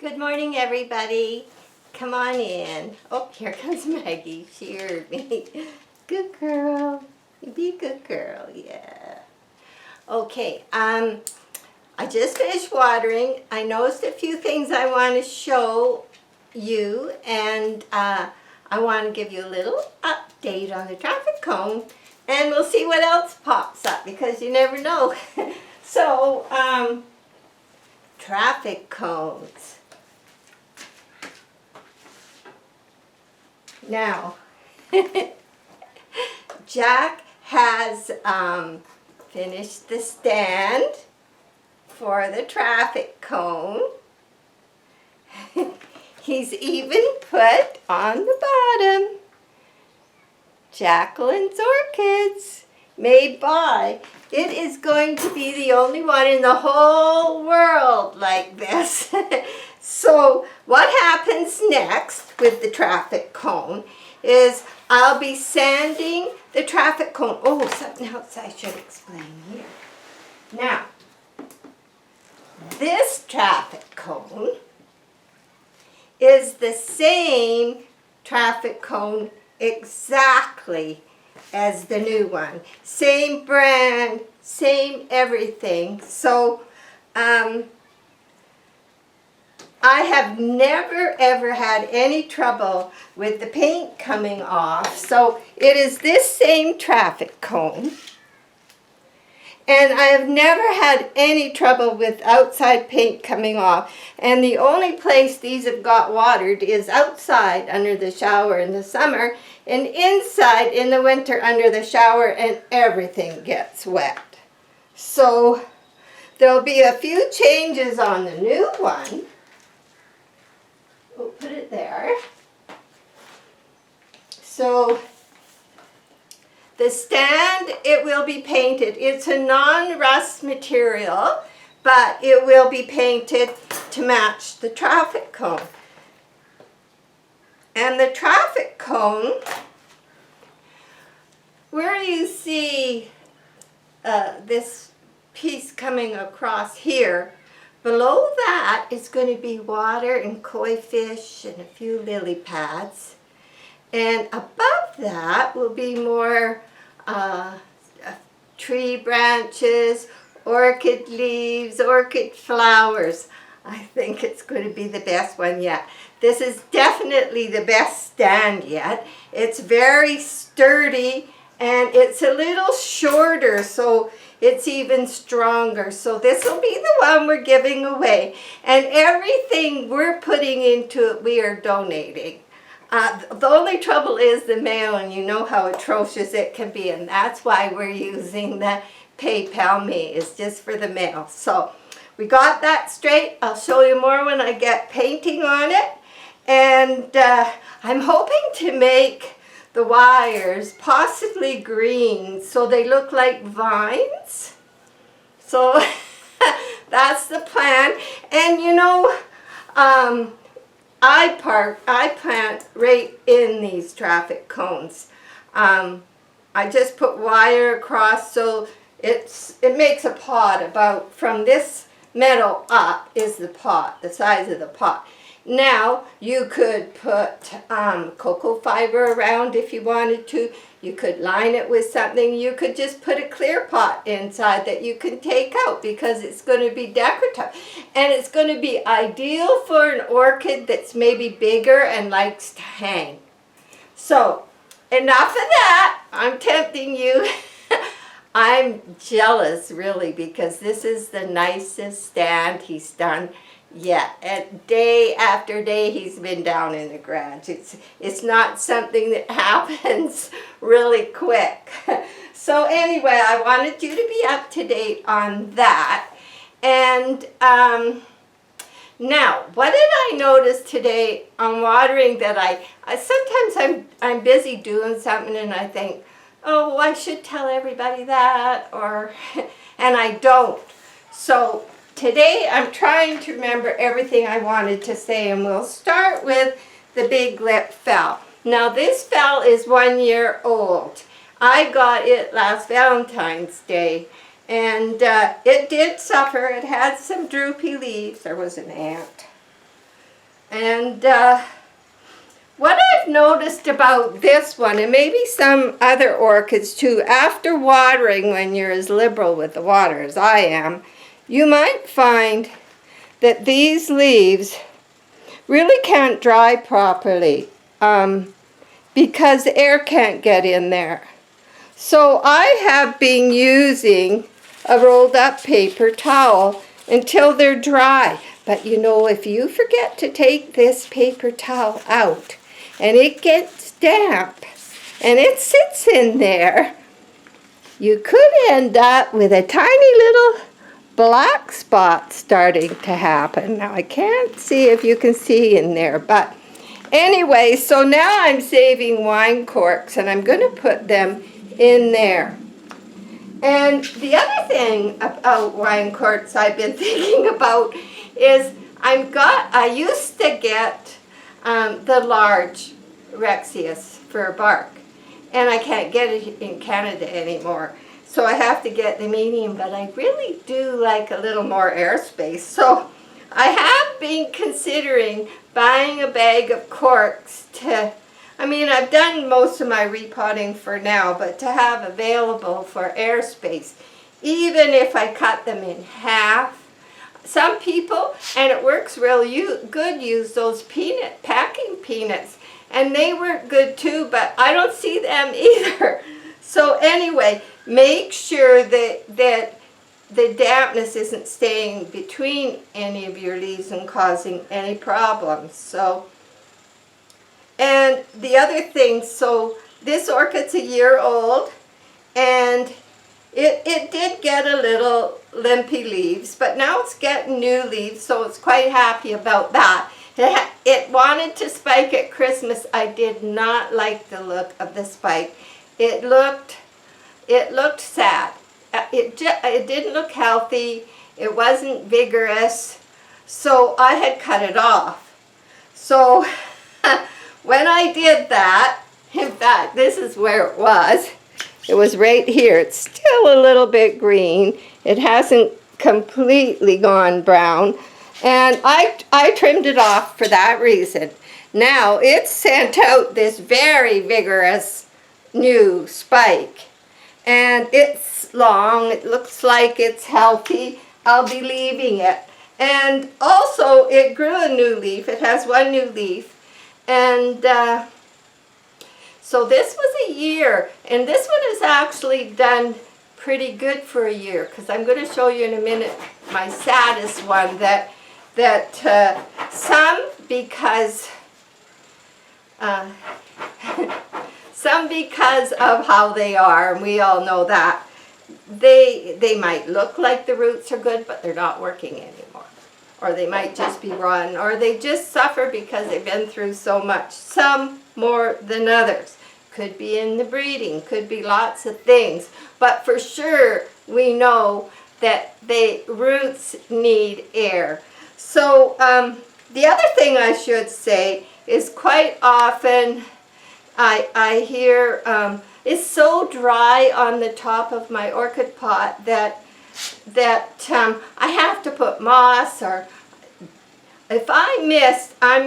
Good morning, everybody. Come on in. Oh, here comes Maggie. She heard me. Good girl. You be a good girl, yeah. Okay, I just finished watering. I noticed a few things I want to show you, and I want to give you a little update on the traffic cone, and we'll see what else pops up, because you never know. So, traffic cones. Now, Jack has finished the stand for the traffic cone. He's even put on the bottom Jacqueline's Orchids, made by. It is going to be the only one in the whole world like this. So what happens next with the traffic cone is I'll be sanding the traffic cone. Oh, something else I should explain here. Now, this traffic cone is the same traffic cone exactly as the new one. Same brand, same everything. So, I have never ever had any trouble with the paint coming off. So it is this same traffic cone. And I have never had any trouble with outside paint coming off. And the only place these have got watered is outside under the shower in the summer, and inside in the winter under the shower, and everything gets wet. So there'll be a few changes on the new one. We'll put it there. So the stand, it will be painted. It's a non-rust material, but it will be painted to match the traffic cone. And the traffic cone, where you see this piece coming across here, below that is going to be water and koi fish and a few lily pads. And above that will be more tree branches, orchid leaves, orchid flowers. I think it's going to be the best one yet. This is definitely the best stand yet. It's very sturdy and it's a little shorter, so it's even stronger. So this will be the one we're giving away. And everything we're putting into it, we are donating. The only trouble is the mail, and you know how atrocious it can be, and that's why we're using the PayPal Me. It's just for the mail. So we got that straight. I'll show you more when I get painting on it. And I'm hoping to make the wires possibly green so they look like vines. So that's the plan. And you know, I plant right in these traffic cones. I just put wire across, so it makes a pot about, from this metal up is the pot, the size of the pot. Now, you could put cocoa fiber around if you wanted to. You could line it with something. You could just put a clear pot inside that you can take out, because it's going to be decorative. And it's going to be ideal for an orchid that's maybe bigger and likes to hang. So, enough of that. I'm tempting you. I'm jealous, really, because this is the nicest stand he's done. Yeah, and day after day he's been down in the garage. It's not something that happens really quick. So anyway, I wanted you to be up to date on that. And now, what did I notice today on watering that I sometimes I'm busy doing something and I think, oh, I should tell everybody that, or and I don't. So today I'm trying to remember everything I wanted to say, and we'll start with the big lip phal. Now this phal is 1 year old. I got it last Valentine's Day, and it did suffer. It had some droopy leaves. There was an ant. And what I've noticed about this one, and maybe some other orchids too, after watering, when you're as liberal with the water as I am, you might find that these leaves really can't dry properly because the air can't get in there. So I have been using a rolled up paper towel until they're dry. But you know, if you forget to take this paper towel out and it gets damp and it sits in there, you could end up with a tiny little black spot starting to happen. Now I can't see if you can see in there, but anyway, so now I'm saving wine corks and I'm going to put them in there. And the other thing about wine corks I've been thinking about is I used to get the large Rexius for bark, and I can't get it in Canada anymore. So I have to get the medium, but I really do like a little more airspace. So I have been considering buying a bag of corks to, I mean, I've done most of my repotting for now, but to have available for airspace, even if I cut them in half. Some people, and it works real good, use those packing peanuts, and they work good too, but I don't see them either. So anyway, make sure that the dampness isn't staying between any of your leaves and causing any problems. So, and the other thing, so this orchid's a year old, and it did get a little limpy leaves, but now it's getting new leaves, so it's quite happy about that. It wanted to spike at Christmas. I did not like the look of the spike. It looked sad. It didn't look healthy. It wasn't vigorous, so I had cut it off. So when I did that, in fact, this is where it was. It was right here. It's still a little bit green. It hasn't completely gone brown. And I trimmed it off for that reason. Now it's sent out this very vigorous new spike. And it's long. It looks like it's healthy. I'll be leaving it. And also it grew a new leaf. It has one new leaf. And so this was a year, and this one has actually done pretty good for a year, because I'm going to show you in a minute my saddest one that some because of how they are, and we all know that, they might look like the roots are good, but they're not working anymore. Or they might just be rotten, or they just suffer because they've been through so much, some more than others. Could be in the breeding, could be lots of things, but for sure we know that the roots need air. So the other thing I should say is quite often I hear it's so dry on the top of my orchid pot that I have to put moss, or if I'm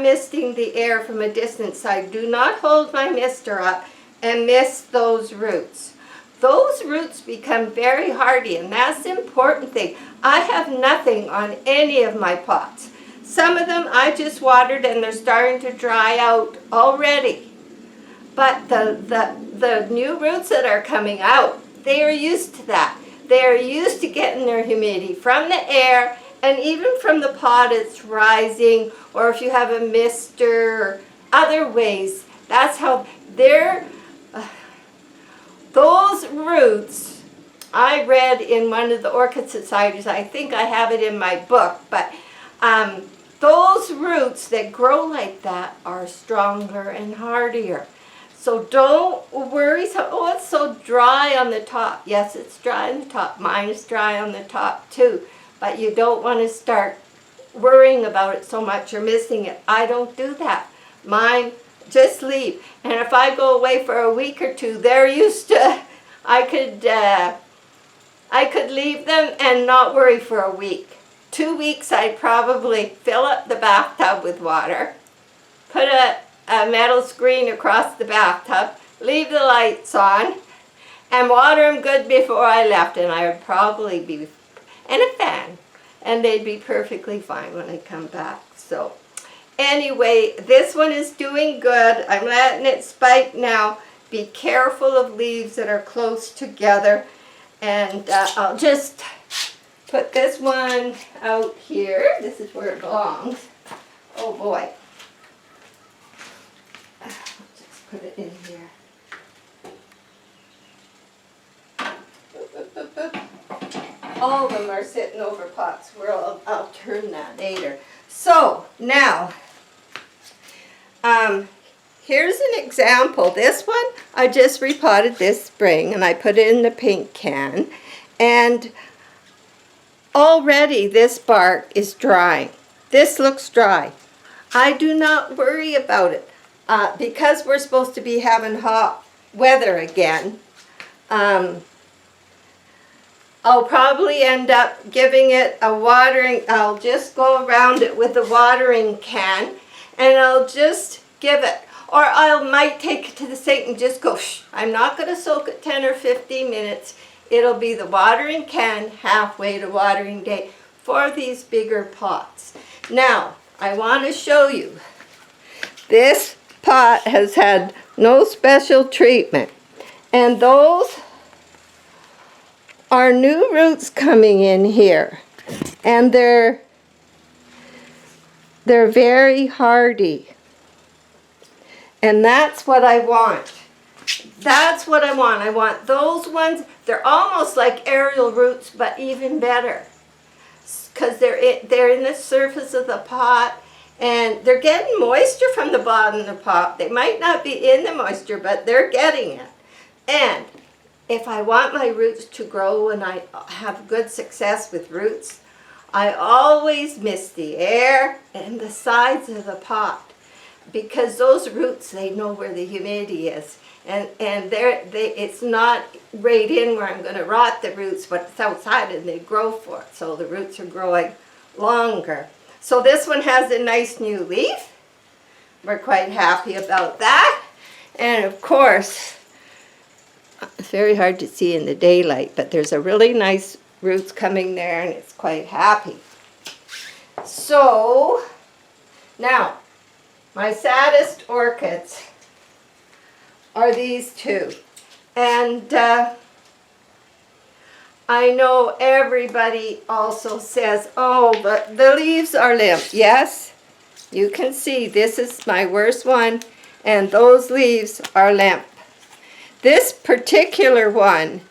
misting the air from a distance. I do not hold my mister up and mist those roots. Those roots become very hardy, and that's the important thing. I have nothing on any of my pots. Some of them I just watered and they're starting to dry out already. But the new roots that are coming out, they are used to that. They are used to getting their humidity from the air, and even from the pot it's rising, or if you have a mister or other ways. That's how those roots, I read in one of the orchid societies, I think I have it in my book, but those roots that grow like that are stronger and hardier. So don't worry, oh, it's so dry on the top. Yes, it's dry on the top. Mine is dry on the top too. But you don't want to start worrying about it so much or missing it. I don't do that. Mine, just leave. And if I go away for a week or two, they're used to, I could leave them and not worry for a week, 2 weeks I'd probably fill up the bathtub with water, put a metal screen across the bathtub, leave the lights on, and water them good before I left, and I would probably be, and a fan, and they'd be perfectly fine when I come back. So anyway, this one is doing good. I'm letting it spike now. Be careful of leaves that are close together, and I'll just put this one out here. This is where it belongs. Oh boy. I'll just put it in here. All of them are sitting over pots where I'll turn that later. So now, here's an example. This one I just repotted this spring, and I put it in the pink can, and already this bark is drying. This looks dry. I do not worry about it because we're supposed to be having hot weather again. I'll probably end up giving it a watering. I'll just go around it with a watering can, and I'll just give it, or I might take it to the sink and just go, shh. I'm not going to soak it 10 or 15 minutes. It'll be the watering can halfway to watering day for these bigger pots. Now, I want to show you. This pot has had no special treatment, and those are new roots coming in here, and they're very hardy, and that's what I want. That's what I want. I want those ones. They're almost like aerial roots, but even better, because they're in the surface of the pot, and they're getting moisture from the bottom of the pot. They might not be in the moisture, but they're getting it. And if I want my roots to grow and I have good success with roots, I always mist the air and the sides of the pot, because those roots, they know where the humidity is, and it's not right in where I'm going to rot the roots, but it's outside and they grow for it, so the roots are growing longer. So this one has a nice new leaf. We're quite happy about that, and of course, it's very hard to see in the daylight, but there's a really nice roots coming there, and it's quite happy. So now, my saddest orchids are these two, and I know everybody also says, oh, but the leaves are limp. Yes, you can see this is my worst one, and those leaves are limp. This particular one,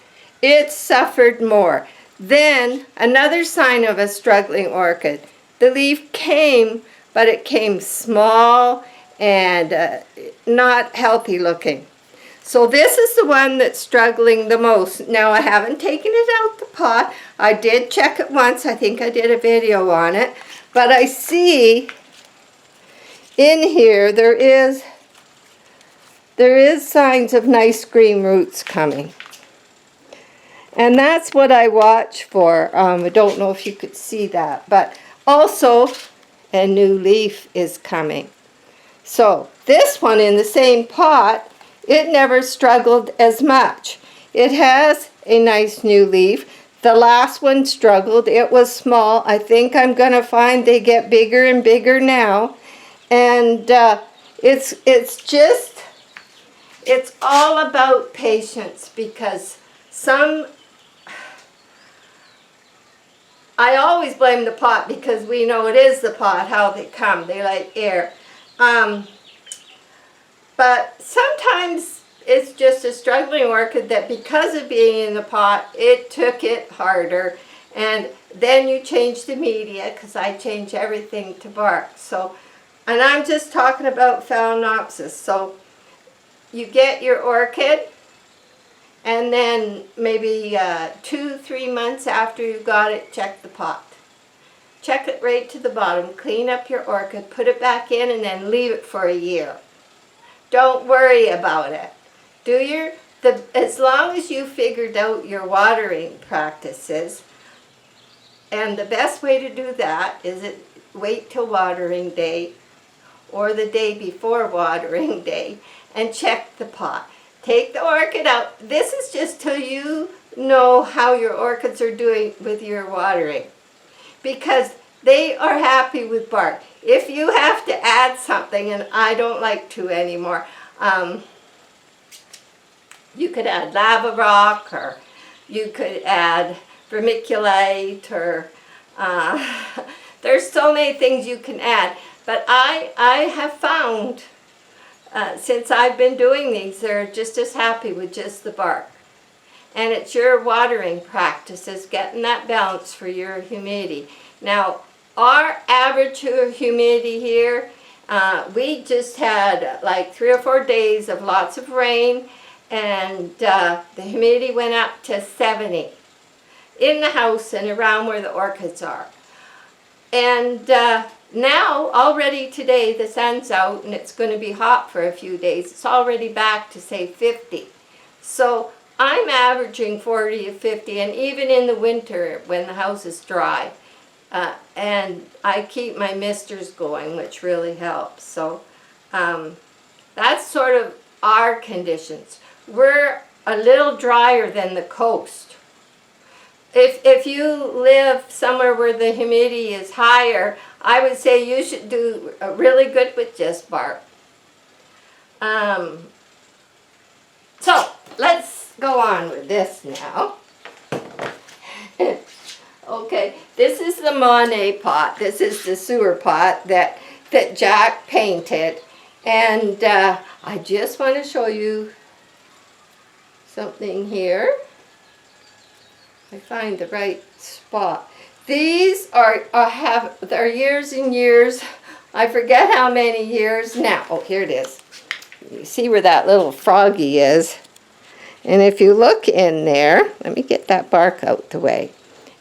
it suffered more. Then, another sign of a struggling orchid. The leaf came, but it came small and not healthy looking. So this is the one that's struggling the most. Now, I haven't taken it out the pot. I did check it once. I think I did a video on it. But I see in here there is signs of nice green roots coming. And that's what I watch for. I don't know if you could see that, but also a new leaf is coming. So this one in the same pot, it never struggled as much. It has a nice new leaf. The last one struggled. It was small. I think I'm going to find they get bigger and bigger now. And it's all about patience, because I always blame the pot, because we know it is the pot, how they come. They like air. But sometimes it's just a struggling orchid that, because of being in the pot, it took it harder. And then you change the media, because I change everything to bark. So, and I'm just talking about Phalaenopsis. So you get your orchid, and then maybe 2-3 months after you got it, check the pot. Check it right to the bottom. Clean up your orchid, put it back in, and then leave it for a year. Don't worry about it. As long as you figured out your watering practices, And the best way to do that is wait till watering day or the day before watering day and check the pot. Take the orchid out. This is just till you know how your orchids are doing with your watering, because they are happy with bark. If you have to add something, and I don't like to anymore, you could add lava rock, or you could add vermiculite, or there's so many things you can add. But I have found, since I've been doing these, they're just as happy with just the bark. And it's your watering practices, getting that balance for your humidity. Now, our average humidity here, we just had like 3 or 4 days of lots of rain, and the humidity went up to 70 in the house and around where the orchids are. And now, already today, the sun's out and it's going to be hot for a few days. It's already back to, say, 50. So I'm averaging 40 to 50, and even in the winter when the house is dry. And I keep my misters going, which really helps. So that's sort of our conditions. We're a little drier than the coast. If you live somewhere where the humidity is higher, I would say you should do really good with just bark. So let's go on with this now. Okay, this is the Monet pot. This is the sewer pot that Jack painted. And I just want to show you something here. I find the right spot. These are years and years. I forget how many years now. Oh, here it is. You see where that little froggy is. And if you look in there, let me get that bark out the way.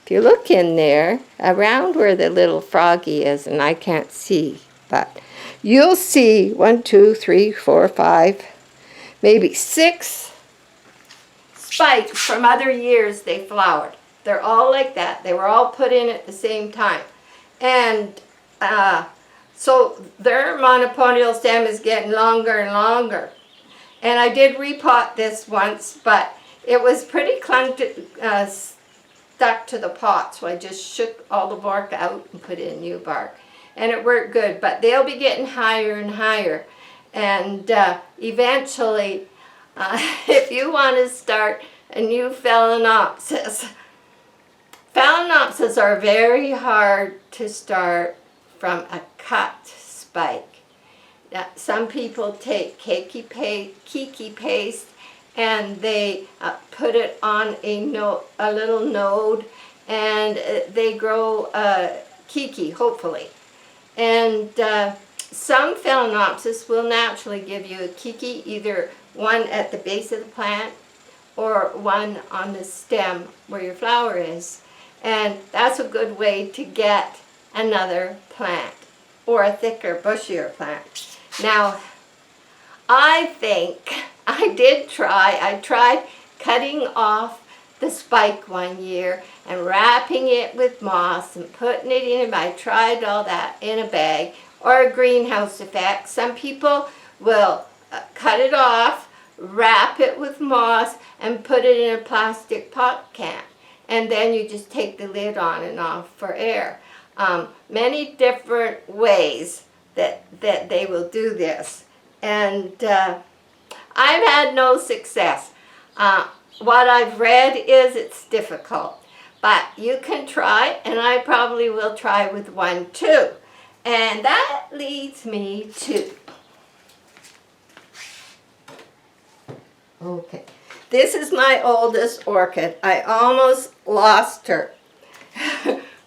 If you look in there, around where the little froggy is, and I can't see, but you'll see 1, 2, 3, 4, 5, maybe 6 spikes from other years they flowered. They're all like that. They were all put in at the same time. And so their monopodial stem is getting longer and longer. And I did repot this once, but it was pretty stuck to the pot. So I just shook all the bark out and put in new bark. And it worked good, but they'll be getting higher and higher. And eventually, if you want to start a new Phalaenopsis, Phalaenopsis are very hard to start from a cut spike. Now, some people take kiki paste and they put it on a little node, and they grow kiki, hopefully. And some Phalaenopsis will naturally give you a kiki, either one at the base of the plant or one on the stem where your flower is. And that's a good way to get another plant, or a thicker, bushier plant. Now, I think I tried cutting off the spike one year and wrapping it with moss and putting it in. I tried all that in a bag, or a greenhouse effect. Some people will cut it off, wrap it with moss, and put it in a plastic pot can. And then you just take the lid on and off for air. Many different ways that they will do this. And I've had no success. What I've read is it's difficult. But you can try, and I probably will try with one too. And that leads me to... Okay. This is my oldest orchid. I almost lost her.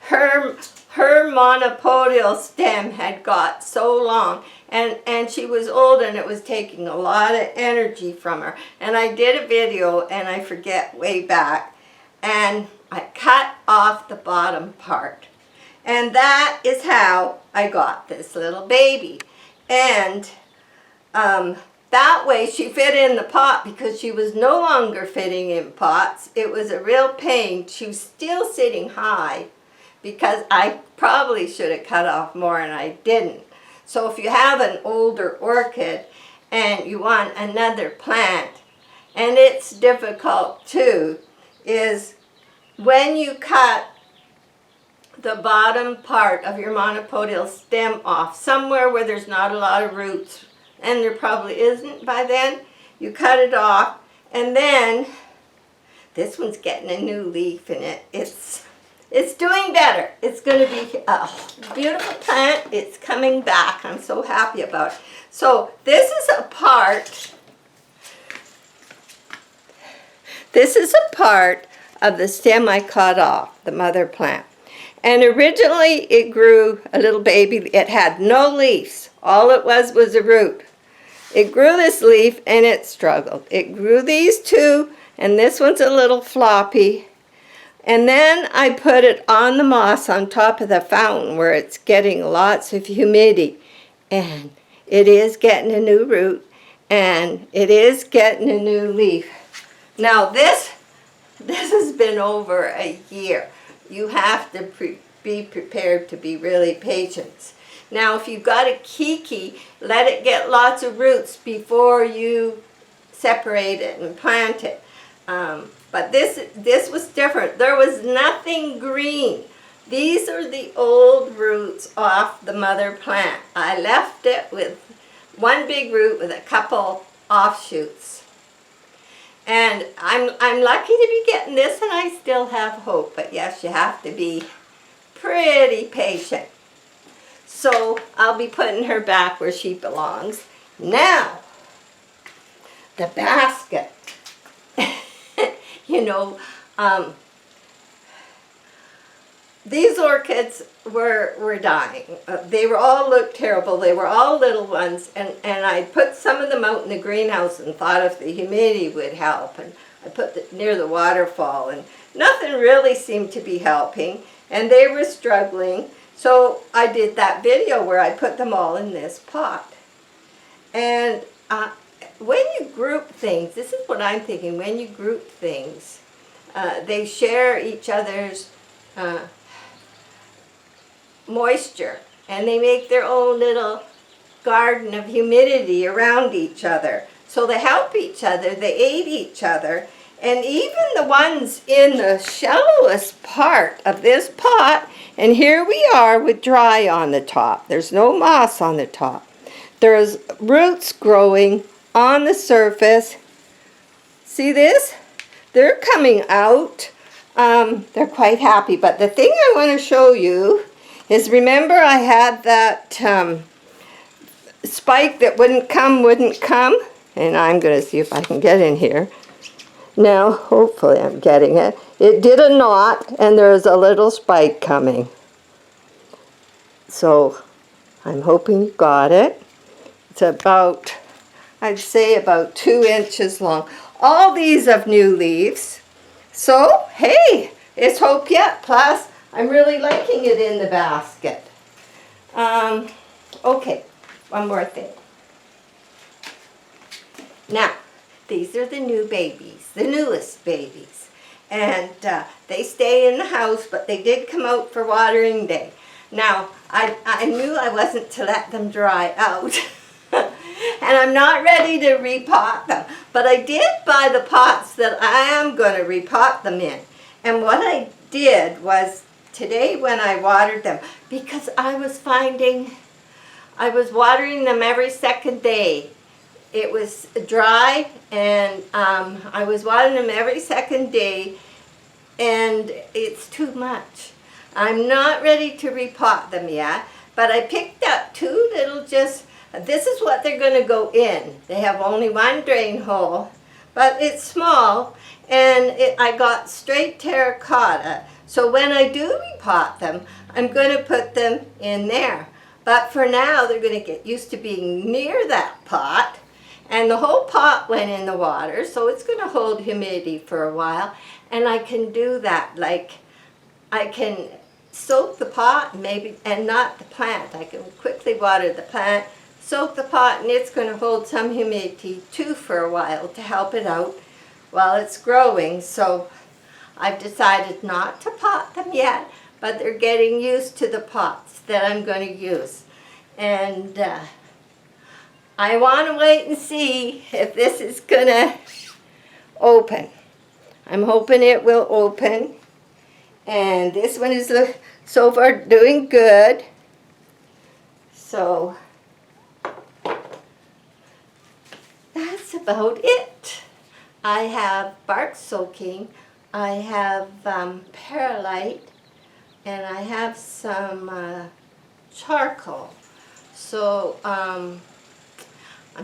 Her monopodial stem had got so long, and she was old, and it was taking a lot of energy from her. And I did a video, and I forget, way back, and I cut off the bottom part. And that is how I got this little baby. And that way she fit in the pot, because she was no longer fitting in pots. It was a real pain. She was still sitting high because I probably should have cut off more and I didn't. So if you have an older orchid and you want another plant, and it's difficult too, is when you cut the bottom part of your monopodial stem off, somewhere where there's not a lot of roots, and there probably isn't by then, you cut it off, and then this one's getting a new leaf in it. It's doing better. It's going to be a beautiful plant. It's coming back. I'm so happy about it. So this is a part of the stem I cut off, the mother plant. And originally it grew a little baby. It had no leaves. All it was a root. It grew this leaf and it struggled. It grew these two, and this one's a little floppy. And then I put it on the moss on top of the fountain where it's getting lots of humidity. And it is getting a new root, and it is getting a new leaf. Now this has been over a year. You have to be prepared to be really patient. Now if you've got a kiki, let it get lots of roots before you separate it and plant it. But this was different. There was nothing green. These are the old roots off the mother plant. I left it with one big root with a couple offshoots. And I'm lucky to be getting this, and I still have hope. But yes, you have to be pretty patient. So I'll be putting her back where she belongs. Now, the basket. You know, these orchids were dying. They were all looked terrible. They were all little ones, and I put some of them out in the greenhouse and thought if the humidity would help. And I put it near the waterfall, and nothing really seemed to be helping, and they were struggling. So I did that video where I put them all in this pot. And when you group things, this is what I'm thinking, when you group things, they share each other's moisture, and they make their own little garden of humidity around each other. So they help each other, they aid each other, and even the ones in the shallowest part of this pot, and here we are with dry on the top. There's no moss on the top. There's roots growing on the surface. See this? They're coming out. They're quite happy. But the thing I want to show you is, remember I had that spike that wouldn't come? And I'm going to see if I can get in here. Now, hopefully I'm getting it. It did a knot, and there's a little spike coming. So I'm hoping you got it. It's about, I'd say about 2 inches long. All these have new leaves. So, hey, it's hope yet. Plus, I'm really liking it in the basket. Okay, one more thing. Now, these are the new babies, the newest babies. And they stay in the house, but they did come out for watering day. Now, I knew I wasn't to let them dry out. And I'm not ready to repot them. But I did buy the pots that I am going to repot them in. And what I did was, today when I watered them, because I was finding I was watering them every second day. It was dry, and I was watering them every second day, and it's too much. I'm not ready to repot them yet, but I picked up 2 little this is what they're going to go in. They have only 1 drain hole, but it's small, and I got straight terracotta. So when I do repot them, I'm going to put them in there. But for now, they're going to get used to being near that pot. And the whole pot went in the water, so it's going to hold humidity for a while. And I can do that, like I can soak the pot maybe, and not the plant. I can quickly water the plant, soak the pot, and it's going to hold some humidity too for a while to help it out while it's growing. So I've decided not to pot them yet, but but they're getting used to the pots that I'm going to use. And I want to wait and see if this is going to open. I'm hoping it will open. And this one is so far doing good. So that's about it. I have bark soaking, I have perlite, and I have some charcoal. So I'm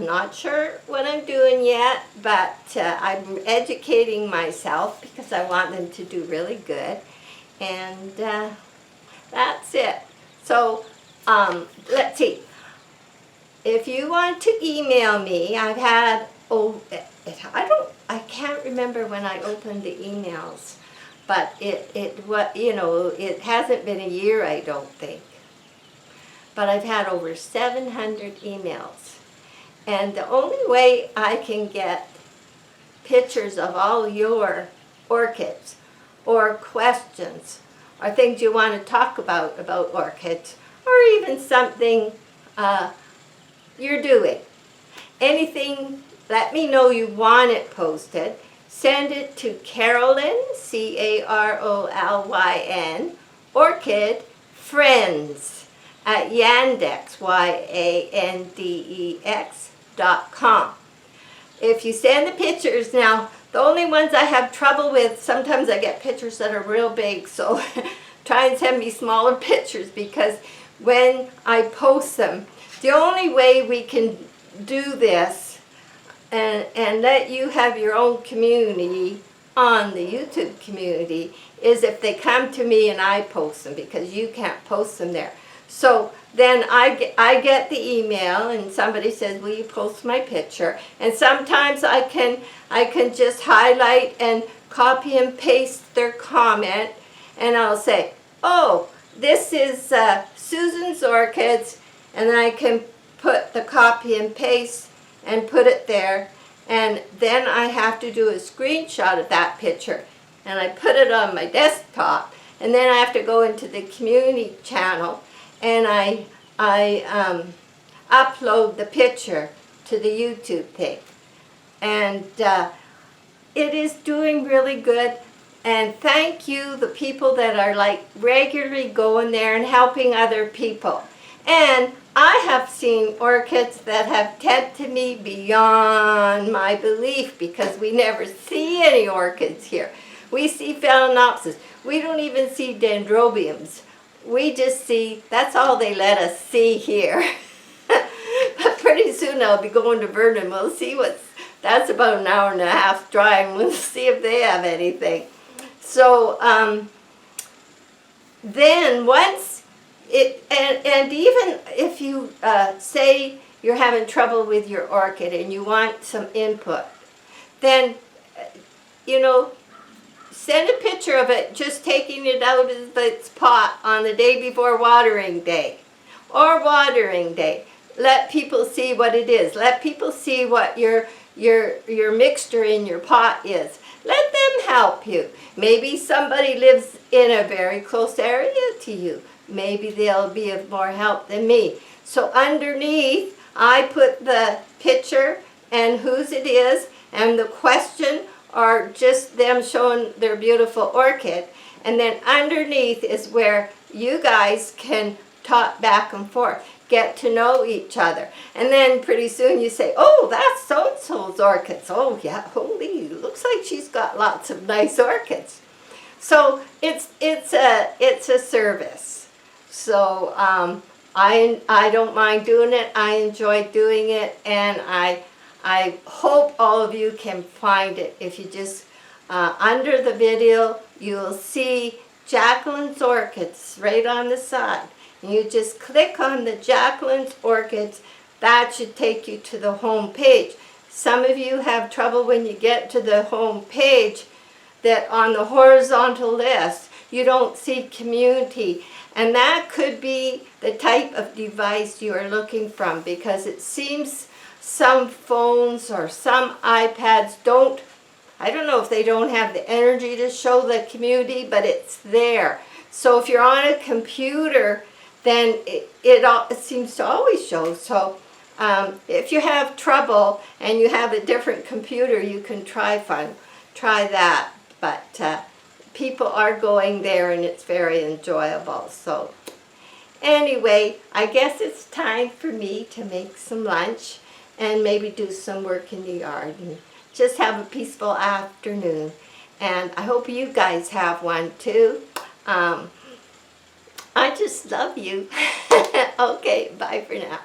not sure what I'm doing yet, but I'm educating myself because I want them to do really good. And that's it. So let's see. If you want to email me, I've had, I can't remember when I opened the emails, but it hasn't been a year, I don't think. But I've had over 700 emails. And the only way I can get pictures of all your orchids or questions or things you want to talk about orchids, or even something you're doing. Anything, let me know you want it posted. Send it to Carolyn, Carolyn, Orchid Friends at Yandex, Yandex.com. If you send the pictures, now the only ones I have trouble with, sometimes I get pictures that are real big, so try and send me smaller pictures, because when I post them, the only way we can do this and let you have your own community on the YouTube community is if they come to me and I post them, because you can't post them there. So then I get the email and somebody says, will you post my picture? And sometimes I can just highlight and copy and paste their comment, and I'll say, oh, this is Susan's Orchids, and then I can put the copy and paste and put it there, and then I have to do a screenshot of that picture, and I put it on my desktop, and then I have to go into the community channel, and I upload the picture to the YouTube thing. And it is doing really good. And thank you, the people that are like regularly going there and helping other people. And I have seen orchids that have tempted me beyond my belief, because we never see any orchids here. We see Phalaenopsis. We don't even see dendrobiums. We just see, that's all they let us see here. But pretty soon I'll be going to Vernon. We'll see that's about an hour and a half drive, and we'll see if they have anything. So then once it, and even if you say you're having trouble with your orchid and you want some input, then, send a picture of it just taking it out of its pot on the day before watering day, or watering day. Let people see what it is. Let people see what your mixture in your pot is. Let them help you. Maybe somebody lives in a very close area to you. Maybe they'll be of more help than me. So underneath, I put the picture and whose it is, and the question, or just them showing their beautiful orchid. And then underneath is where you guys can talk back and forth, get to know each other. And then pretty soon you say, oh, that's so-and-so's orchids. Oh, yeah, holy, looks like she's got lots of nice orchids. So it's a service. So I don't mind doing it. I enjoy doing it, and I hope all of you can find it. If you just, under the video, you'll see Jacqueline's Orchids right on the side. And you just click on the Jacqueline's Orchids. That should take you to the home page. Some of you have trouble when you get to the home page, that on the horizontal list, you don't see community. And that could be the type of device you are looking from, because it seems some phones or some iPads I don't know if they don't have the energy to show the community, but it's there. So if you're on a computer, then it seems to always show. So if you have trouble and you have a different computer, you can try that. But people are going there and it's very enjoyable. So anyway, I guess it's time for me to make some lunch and maybe do some work in the yard and just have a peaceful afternoon. And I hope you guys have one too. I just love you. Okay, bye for now.